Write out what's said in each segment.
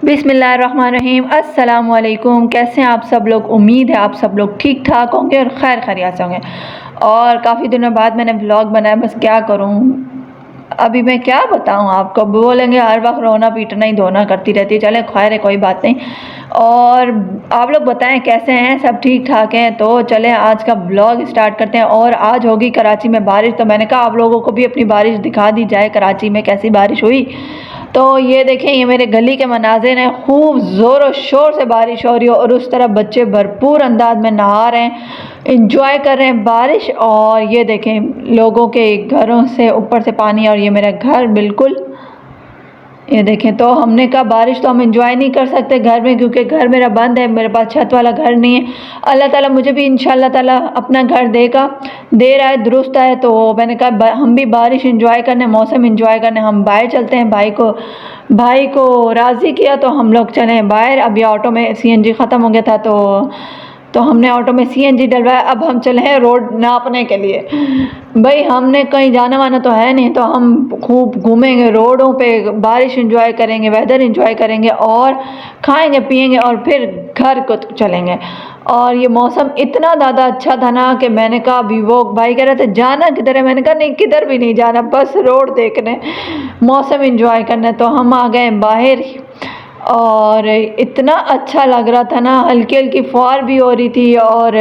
बिस्मिल्लाहिर्रहमानिर्रहीम। अस्सलाम वालेकुम। कैसे हैं आप सब लोग? उम्मीद है आप सब लोग ठीक ठाक होंगे और खैर खैरियत से होंगे। और काफ़ी दिनों बाद मैंने व्लॉग बनाया, बस क्या करूं, अभी मैं क्या बताऊं आपको। बोलेंगे हर वक्त रोना पीटना ही धोना करती रहती है। चले खैर है, कोई बात नहीं। और आप लोग बताएं कैसे हैं, सब ठीक ठाक हैं? तो चले आज का व्लॉग स्टार्ट करते हैं। और आज होगी कराची में बारिश, तो मैंने कहा आप लोगों को भी अपनी बारिश दिखा दी जाए, कराची में कैसी बारिश हुई। तो ये देखें, ये मेरे गली के मनाजिर हैं। खूब ज़ोर शोर से बारिश हो रही है और उस तरफ बच्चे भरपूर अंदाज में नहा रहे हैं, इंजॉय कर रहे हैं बारिश। और ये देखें लोगों के घरों से ऊपर से पानी, और ये मेरा घर बिल्कुल, ये देखें। तो हमने कहा बारिश तो हम इंजॉय नहीं कर सकते घर में, क्योंकि घर मेरा बंद है, मेरे पास छत वाला घर नहीं है। अल्लाह ताला मुझे भी इंशाल्लाह ताला अपना घर देगा, दे रहा है, दुरुस्त है। तो मैंने कहा हम भी बारिश इंजॉय करने, मौसम इंजॉय करने हम बाहर चलते हैं। भाई को राज़ी किया तो हम लोग चले बाहर। अभी ऑटो में सीएनजी ख़त्म हो गया था, तो हमने ऑटो में सीएनजी डलवाया। अब हम चले हैं रोड नापने के लिए। भाई हमने कहीं जाना वाना तो है नहीं, तो हम खूब घूमेंगे रोडों पे, बारिश एंजॉय करेंगे, वेदर एंजॉय करेंगे और खाएंगे पिएंगे और फिर घर को चलेंगे। और ये मौसम इतना ज़्यादा अच्छा था ना कि मैंने कहा, अभी वो भाई कह रहे थे जाना किधर है, मैंने कहा नहीं किधर भी नहीं जाना, बस रोड देखने, मौसम एंजॉय करना। तो हम आ गए बाहर और इतना अच्छा लग रहा था ना, हल्की हल्की फुहार भी हो रही थी। और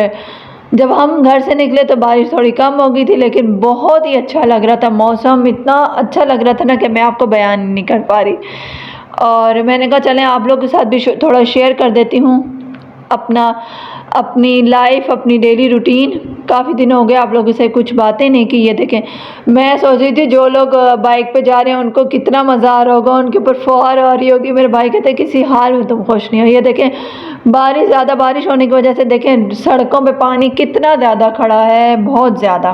जब हम घर से निकले तो बारिश थोड़ी कम हो गई थी, लेकिन बहुत ही अच्छा लग रहा था, मौसम इतना अच्छा लग रहा था ना कि मैं आपको बयान नहीं कर पा रही। और मैंने कहा चलें आप लोग के साथ भी थोड़ा शेयर कर देती हूँ अपनी लाइफ, अपनी डेली रूटीन। काफ़ी दिन हो गए आप लोगों से कुछ बातें नहीं की। ये देखें, मैं सोच रही थी जो लोग बाइक पे जा रहे हैं उनको कितना मज़ा आ रहा होगा, उनके ऊपर फुहार आ रही होगी। मेरे भाई कहते किसी हाल में तुम खुश नहीं हो। ये देखें ज़्यादा बारिश होने की वजह से देखें सड़कों पे पानी कितना ज़्यादा खड़ा है, बहुत ज़्यादा।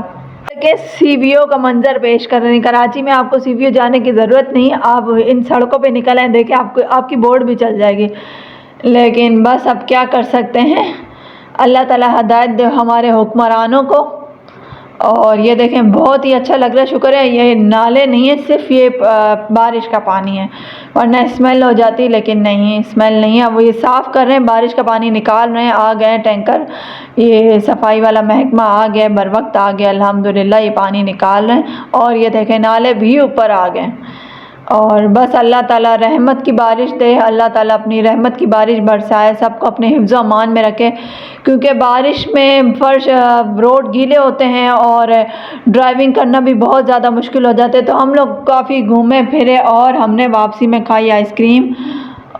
के सीवीओ का मंजर पेश कर रहे हैं। कराची में आपको सीवीओ जाने की ज़रूरत नहीं, आप इन सड़कों पे निकल आए, देखें आपकी बोर्ड भी चल जाएगी। लेकिन बस अब क्या कर सकते हैं, अल्लाह ताला हदायत दे हमारे हुक्मरानों को। और ये देखें बहुत ही अच्छा लग रहा है, शुक्र है ये नाले नहीं है, सिर्फ ये बारिश का पानी है, वरना स्मेल हो जाती। लेकिन नहीं, स्मेल नहीं है। वो ये साफ़ कर रहे हैं, बारिश का पानी निकाल रहे हैं। आ गए टैंकर, ये सफाई वाला महकमा आ गया, बर वक्त आ गया, अल्हम्दुलिल्लाह ये पानी निकाल रहे हैं। और ये देखें नाले भी ऊपर आ गए। और बस अल्लाह ताला रहमत की बारिश दे, अल्लाह ताला अपनी रहमत की बारिश बरसाए, सबको अपने हिफ्ज़ व अमान में रखे। क्योंकि बारिश में फर्श रोड गीले होते हैं और ड्राइविंग करना भी बहुत ज़्यादा मुश्किल हो जाते हैं। तो हम लोग काफ़ी घूमे फिरे और हमने वापसी में खाई आइसक्रीम,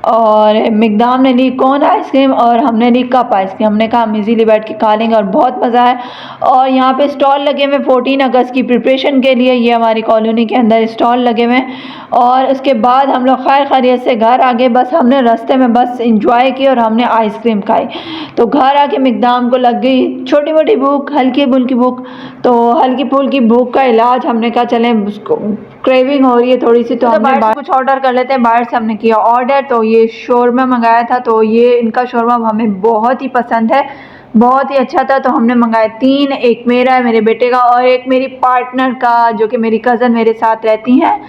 और मिकदाम ने ली कोन आइसक्रीम और हमने ली कप आइसक्रीम। हमने कहा हम इजीली बैठ के खा लेंगे और बहुत मज़ा है। और यहाँ पे स्टॉल लगे हुए 14 अगस्त की प्रिपरेशन के लिए, ये हमारी कॉलोनी के अंदर स्टॉल लगे हुए हैं। और उसके बाद हम लोग खैर खैरियत से घर आ गए। बस हमने रास्ते में बस इंजॉय की और हमने आइसक्रीम खाई। तो घर आके मिकदाम को लग गई छोटी मोटी भूख, हल्की फुल्की भूख। तो हल्की फुल्की भूख का इलाज, हमने कहा चलें उसको क्रेविंग हो रही है थोड़ी सी, तो हमने बाहर कुछ ऑर्डर कर लेते हैं। बाहर से हमने किया ऑर्डर, तो ये शोरमा मंगाया था। तो ये इनका शोरमा हमें बहुत ही पसंद है, बहुत ही अच्छा था। तो हमने मंगाया 3, एक मेरा, मेरे बेटे का और एक मेरी पार्टनर का, जो कि मेरी कज़न मेरे साथ रहती हैं,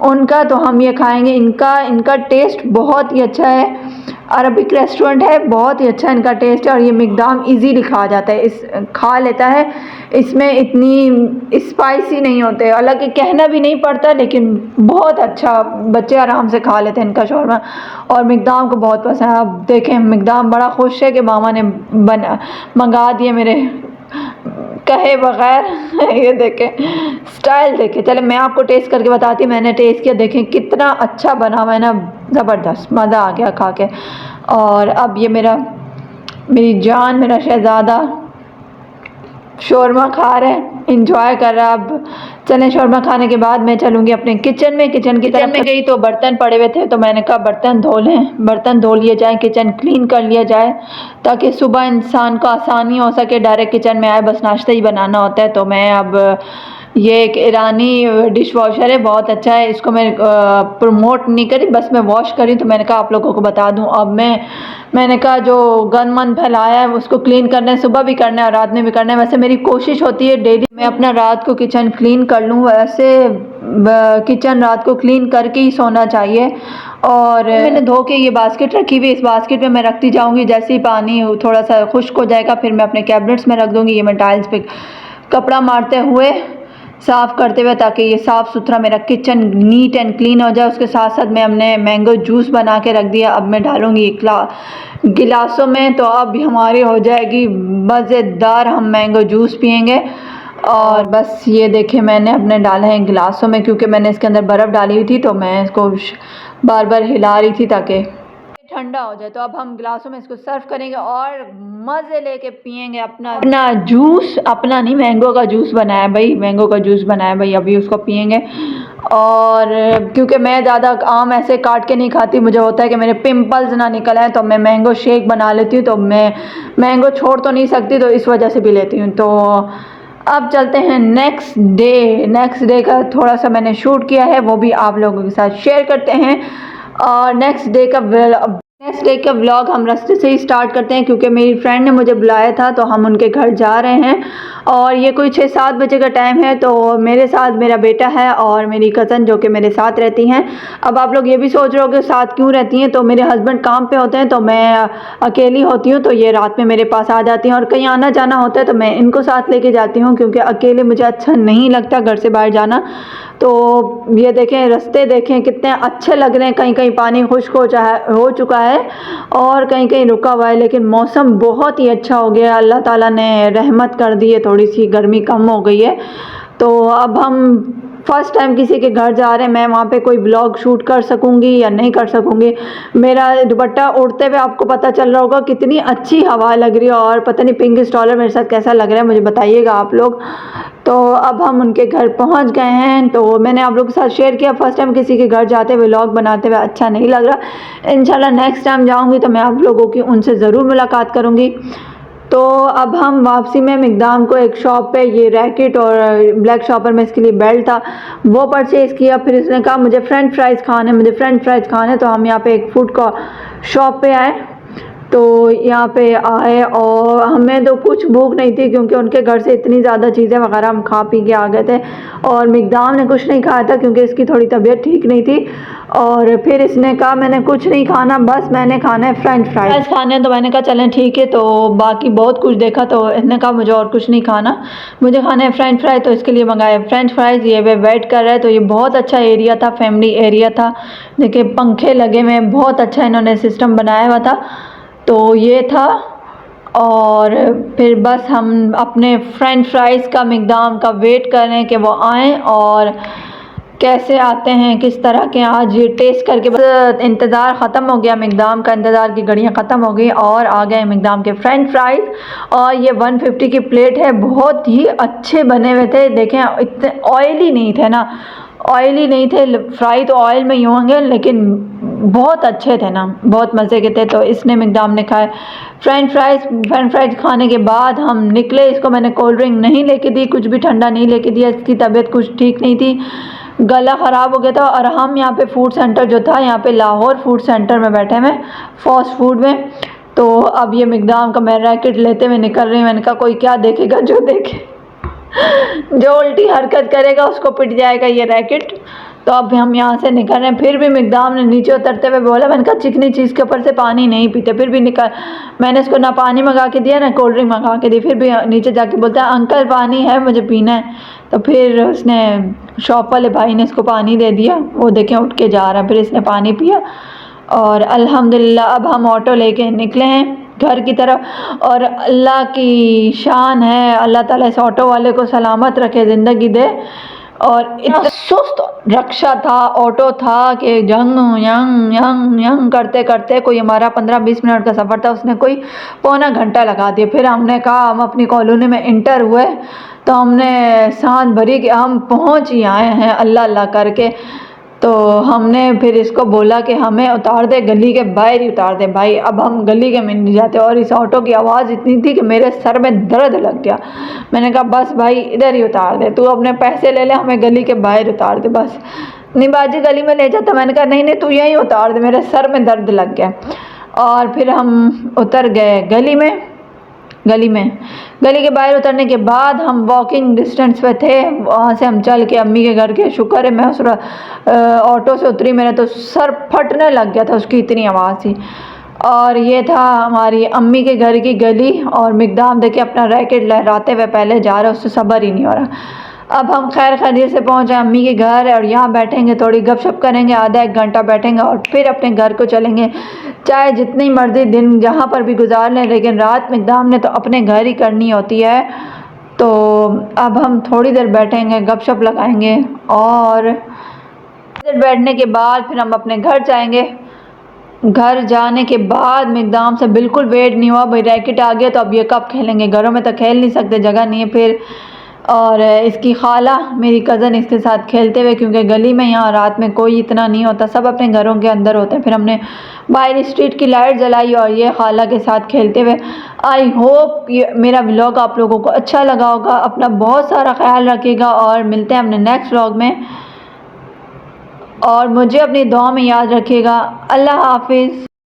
उनका। तो हम ये खाएंगे। इनका टेस्ट बहुत ही अच्छा है, अरबिक रेस्टोरेंट है, बहुत ही अच्छा इनका टेस्ट है। और ये मिकदाम इजीली खा जाता है, खा लेता है, इसमें इतनी स्पाइसी नहीं होते, हालांकि कहना भी नहीं पड़ता, लेकिन बहुत अच्छा, बच्चे आराम से खा लेते हैं इनका शौरमा। और मिकदाम को बहुत पसंद है। अब देखें मिकदाम बड़ा खुश है कि मामा ने मंगा दिए मेरे कहे बगैर। ये देखें स्टाइल देखें। चले मैं आपको टेस्ट करके बताती हूँ। मैंने टेस्ट किया, देखें कितना अच्छा बना हुआ है ना, ज़बरदस्त, मज़ा आ गया खा के। और अब ये मेरी जान, मेरा शहज़ादा शौरमा खा रहे हैं, इंजॉय कर रहा है। अब चलें शौरमा खाने के बाद मैं चलूँगी अपने किचन में। किचन में गई तो बर्तन पड़े हुए थे, तो मैंने कहा बर्तन धो लें, बर्तन धो लिए जाए, किचन क्लीन कर लिया जाए, ताकि सुबह इंसान को आसानी हो सके, डायरेक्ट किचन में आए, बस नाश्ता ही बनाना होता है। तो मैं अब ये एक ईरानी डिश वॉशर है, बहुत अच्छा है, इसको मैं प्रमोट नहीं करी, बस मैं वॉश करी। तो मैंने कहा आप लोगों को बता दूं। अब मैंने कहा जो गंद मन फैलाया है उसको क्लीन करना है, सुबह भी करना है और रात में भी करना है। वैसे मेरी कोशिश होती है डेली मैं अपना रात को किचन क्लीन कर लूँ, वैसे किचन रात को क्लीन करके ही सोना चाहिए। और मैंने धो के ये बास्केट रखी हुई, इस बास्केट में मैं रखती जाऊंगी। जैसे ही पानी थोड़ा सा खुश्क हो जाएगा फिर मैं अपने कैबिनेट्स में रख दूंगी। ये मैं टाइल्स पे कपड़ा मारते हुए साफ़ करते हुए, ताकि ये साफ़ सुथरा मेरा किचन नीट एंड क्लीन हो जाए। उसके साथ साथ मैं हमने मैंगो जूस बना के रख दिया, अब मैं डालूँगी गिलासों में। तो अब हमारी हो जाएगी मज़ेदार, हम मैंगो जूस पियेंगे। और बस ये देखिए मैंने अपने डाले हैं गिलासों में, क्योंकि मैंने इसके अंदर बर्फ़ डाली हुई थी तो मैं इसको बार बार हिला रही थी ताकि ठंडा हो जाए। तो अब हम गिलासों में इसको सर्व करेंगे और मज़े लेके पियेंगे अपना जूस। अपना नहीं, मैंगो का जूस बनाया भाई, मैंगो का जूस बनाया भाई, अभी उसको पियेंगे। और क्योंकि मैं ज़्यादा आम ऐसे काट के नहीं खाती, मुझे होता है कि मेरे पिंपल्स ना निकल आए, तो मैं मैंगो शेक बना लेती हूँ। तो मैं मैंगो छोड़ तो नहीं सकती, तो इस वजह से भी लेती हूँ। तो अब चलते हैं नेक्स्ट डे का थोड़ा सा मैंने शूट किया है, वो भी आप लोगों के साथ शेयर करते हैं। और नेक्स्ट डे का व्लॉग हम रास्ते से ही स्टार्ट करते हैं, क्योंकि मेरी फ्रेंड ने मुझे बुलाया था तो हम उनके घर जा रहे हैं। और ये कोई 6-7 बजे का टाइम है। तो मेरे साथ मेरा बेटा है और मेरी कज़न जो कि मेरे साथ रहती हैं। अब आप लोग ये भी सोच रहे हो कि साथ क्यों रहती हैं, तो मेरे हस्बैंड काम पे होते हैं तो मैं अकेली होती हूँ, तो ये रात में मेरे पास आ जाती हैं। और कहीं आना जाना होता है तो मैं इनको साथ लेके जाती हूँ, क्योंकि अकेले मुझे अच्छा नहीं लगता घर से बाहर जाना। तो ये देखें, रास्ते देखें कितने अच्छे लग रहे हैं। कहीं कहीं पानी खुश्क हो चुका है और कहीं कहीं रुका हुआ है, लेकिन मौसम बहुत ही अच्छा हो गया। अल्लाह ताला ने रहमत कर दी है, थोड़ी सी गर्मी कम हो गई है। तो अब हम फर्स्ट टाइम किसी के घर जा रहे हैं, मैं वहाँ पे कोई व्लॉग शूट कर सकूँगी या नहीं कर सकूँगी। मेरा दुपट्टा उड़ते हुए आपको पता चल रहा होगा, कितनी अच्छी हवा लग रही है। और पता नहीं पिंक स्टॉलर मेरे साथ कैसा लग रहा है, मुझे बताइएगा आप लोग। तो अब हम उनके घर पहुंच गए हैं। तो मैंने आप लोगों के साथ शेयर किया, फर्स्ट टाइम किसी के घर जाते हुए व्लॉग बनाते हुए अच्छा नहीं लग रहा। इंशाल्लाह नेक्स्ट टाइम जाऊंगी तो मैं आप लोगों की उनसे ज़रूर मुलाकात करूंगी। तो अब हम वापसी में मिकदाम को एक शॉप पे ये रैकेट और ब्लैक शॉपर में इसके लिए बेल्ट था वो परचेज़ किया। फिर इसने कहा मुझे फ्रेंच फ्राइज़ खाने, तो हम यहाँ पे एक फूड का शॉप पे आए। तो यहाँ पे आए और हमें तो कुछ भूख नहीं थी, क्योंकि उनके घर से इतनी ज़्यादा चीज़ें वगैरह हम खा पी के आ गए थे। और मिकदाम ने कुछ नहीं खाया था, क्योंकि इसकी थोड़ी तबीयत ठीक नहीं थी। और फिर इसने कहा मैंने कुछ नहीं खाना, बस मैंने खाना है फ्रेंच फ्राइज़ खाने। तो मैंने कहा चलें ठीक है। तो बाकी बहुत कुछ देखा, तो इसने कहा मुझे और कुछ नहीं खाना, मुझे खाना है फ्रेंच फ्राइज़। तो इसके लिए मंगाए फ्रेंच फ्राइज़। ये वे वेट कर रहे हैं। तो ये बहुत अच्छा एरिया था, फैमिली एरिया था। देखिए पंखे लगे हुए, बहुत अच्छा इन्होंने सिस्टम बनाया हुआ था। तो ये था। और फिर बस हम अपने फ्रेंच फ्राइज़ का मिकदाम का वेट कर रहे हैं कि वो आएँ और कैसे आते हैं, किस तरह के। आज ये टेस्ट करके बस इंतज़ार ख़त्म हो गया, मिकदाम का इंतज़ार की घड़ियाँ ख़त्म हो गई और आ गए मिकदाम के फ्रेंच फ्राइज़। और ये 150 की प्लेट है, बहुत ही अच्छे बने हुए थे। देखें इतने ऑयली नहीं थे ना, ऑयली नहीं थे। फ्राई तो ऑयल में ही होंगे, लेकिन बहुत अच्छे थे ना, बहुत मज़े के थे। तो इसने मिकदाम ने खाए फ्रेंच फ्राइज़ खाने के बाद हम निकले। इसको मैंने कोल्ड ड्रिंक नहीं लेके दी, कुछ भी ठंडा नहीं लेके दिया, इसकी तबीयत कुछ ठीक नहीं थी, गला ख़राब हो गया था। और हम यहाँ पे फूड सेंटर जो था, यहाँ पे लाहौर फूड सेंटर में बैठे हुए फास्ट फूड में। तो अब ये मिकदाम का मैं रैकेट लेते हुए निकल रही हूँ। मैंने कहा कोई क्या देखेगा, जो देखे जो उल्टी हरकत करेगा उसको पिट जाएगा ये रैकेट। तो अब हम यहाँ से निकल रहे हैं। फिर भी मिकदाम ने नीचे उतरते हुए बोला, मैंने कहा चिकनी चीज़ के ऊपर से पानी नहीं पीते। फिर भी मैंने इसको ना पानी मंगा के दिया ना कोल्ड ड्रिंक मंगा के दी। फिर भी नीचे जाके बोलता है अंकल पानी है, मुझे पीना है। तो फिर उसने शॉप वाले भाई ने इसको पानी दे दिया, वो देखें उठ के जा रहा है। फिर इसने पानी पिया और अल्हम्दुलिल्लाह अब हम ऑटो लेके निकले हैं घर की तरफ। और अल्लाह की शान है, अल्लाह ताला इस ऑटो वाले को सलामत रखे, ज़िंदगी दे। और इतना सुस्त रक्षा था, ऑटो था कि यंग करते करते कोई हमारा 15-20 मिनट का सफ़र था, उसने कोई पौना घंटा लगा दिया। फिर हमने कहा, हम अपनी कॉलोनी में इंटर हुए तो हमने सांस भरी कि हम पहुंच ही आए हैं अल्लाह अल्लाह करके। तो हमने फिर इसको बोला कि हमें उतार दे, गली के बाहर ही उतार दे भाई, अब हम गली के में नहीं जाते। और इस ऑटो की आवाज़ इतनी थी कि मेरे सर में दर्द लग गया। मैंने कहा बस भाई इधर ही उतार दे, तू अपने पैसे ले ले, हमें गली के बाहर उतार दे बस। नहीं बाजी गली में ले जाता। मैंने कहा नहीं तू यहीं उतार दे, मेरे सर में दर्द लग गया। और फिर हम उतर गए गली में। गली के बाहर उतरने के बाद हम वॉकिंग डिस्टेंस पे थे, वहाँ से हम चल के अम्मी के घर के, शुक्र है मैं उस ऑटो से उतरी, मेरा तो सर फटने लग गया था, उसकी इतनी आवाज़ थी। और ये था हमारी अम्मी के घर की गली, और मिकदाम देखिए अपना रैकेट लहराते हुए पहले जा रहा है, उससे सब्र ही नहीं हो रहा। अब हम खैर खैरियत से पहुँचे अम्मी के घर, और यहाँ बैठेंगे, थोड़ी गपशप करेंगे, आधा एक घंटा बैठेंगे और फिर अपने घर को चलेंगे। चाहे जितनी मर्ज़ी दिन जहाँ पर भी गुजार लें, लेकिन रात मिकदाम ने तो अपने घर ही करनी होती है। तो अब हम थोड़ी देर बैठेंगे, गपशप लगाएंगे, और देर बैठने के बाद फिर हम अपने घर जाएंगे। घर जाने के बाद मिकदाम से बिल्कुल वेट नहीं हुआ, भाई रैकेट आ गया तो अब ये कब खेलेंगे, घरों में तो खेल नहीं सकते, जगह नहीं है फिर। और इसकी खाला मेरी कज़न इसके साथ खेलते हुए, क्योंकि गली में यहाँ रात में कोई इतना नहीं होता, सब अपने घरों के अंदर होते हैं। फिर हमने बाहर स्ट्रीट की लाइट जलाई और ये खाला के साथ खेलते हुए। आई होप ये मेरा व्लॉग आप लोगों को अच्छा लगा होगा। अपना बहुत सारा ख्याल रखिएगा और मिलते हैं अपने नेक्स्ट व्लॉग में, और मुझे अपनी दुआ में याद रखिएगा। अल्लाह हाफिज़।